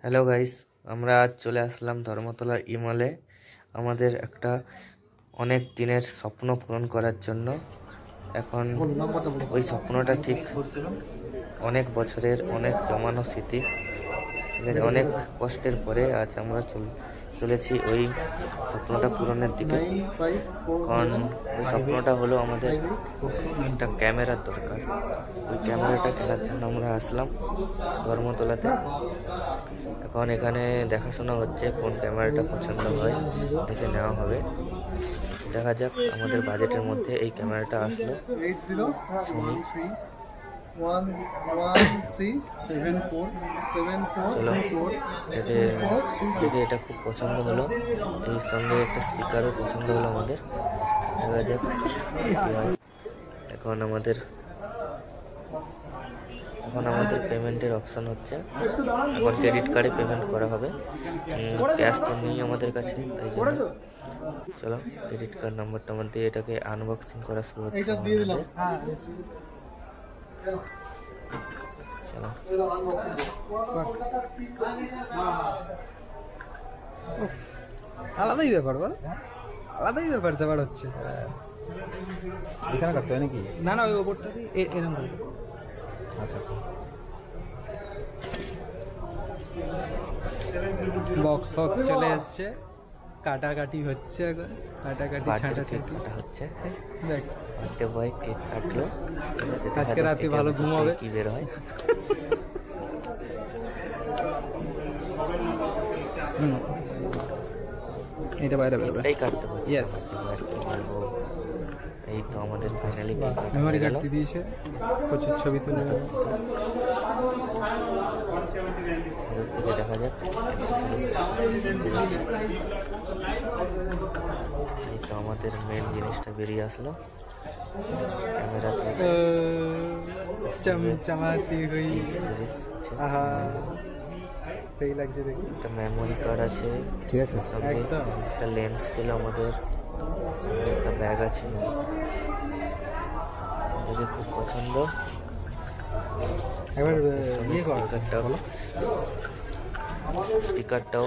Hello guys, আমরা আজ চলে আসলাম ধর্মতলার ইমলে আমাদের একটা অনেক দিনের স্বপ্ন পূরণ করার জন্য। এখন ওই স্বপ্নটা ঠিক অনেক বছরের অনেক জমানো স্মৃতি, ঠিক আছে, অনেক কষ্টের পরে আজ আমরা চলেছি ওই স্বপ্নটা পূরণের দিকে। কারণ ওই স্বপ্নটা হলো আমাদের একটা ক্যামেরার দরকার। ওই ক্যামেরাটা কেনার জন্য আমরা আসলাম ধর্মতলাতে। এখন এখানে দেখাশোনা হচ্ছে কোন ক্যামেরাটা পছন্দ হয়, দেখে নেওয়া হবে। দেখা যাক, আমাদের বাজেটের মধ্যে এই ক্যামেরাটা আসলো সোনি। চলো, দেখে এটা খুব পছন্দ হলো, এই সঙ্গে একটা স্পিকারও পছন্দ হলো আমাদের। দেখা যাক কি হয়। এখন আমাদের পেমেন্টের অপশান হচ্ছে, এখন ক্রেডিট কার্ডে পেমেন্ট করা হবে। ক্যাশ তো নেই আমাদের কাছে, তাই জন্য চলো ক্রেডিট কার্ড নাম্বারটা আমাদের এটাকে আনবক্সিং করা শুরু হচ্ছে। চলো, আলাদাই ব্যাপার, বল আলাদাই ব্যাপার স্যাপার হচ্ছে। এখানে করতে হয় নাকি? না না, ওই ওপরটা এরকম। আচ্ছা আচ্ছা, বক্স চলে এসছে, কাটাকাটি হচ্ছে, এখন কাটাকাটি ছাঁটাছাঁটি কাটা হচ্ছে। দেখ, বার্থডে বয় কেক কাটলো, ঠিক আছে। আজকে রাতে ভালো ঘুমাবে। কি বের হয়। এটা বাইরে বেরোবে, এটাই কাটতে পারছি। ইয়েস, আর কি বলবো, এই তো আমাদের ফাইনালি কেক কাটা মেমোরি হয়ে গেল। কার্ড দিয়েছে, প্রচুর ছবি তুলে ভেতর থেকে দেখা যাক এই তো আমাদের মেন জিনিসটা বেরিয়ে আসলো, ক্যামেরা চমচমাতি হই। আহা, সেই লাগছে দেখি। একটা মেমোরি কার্ড আছে, ঠিক আছে, সঙ্গে একটা লেন্স দিল আমাদের, সঙ্গে একটা ব্যাগ আছে, দেখে খুব পছন্দ। একবার স্পিকারটাও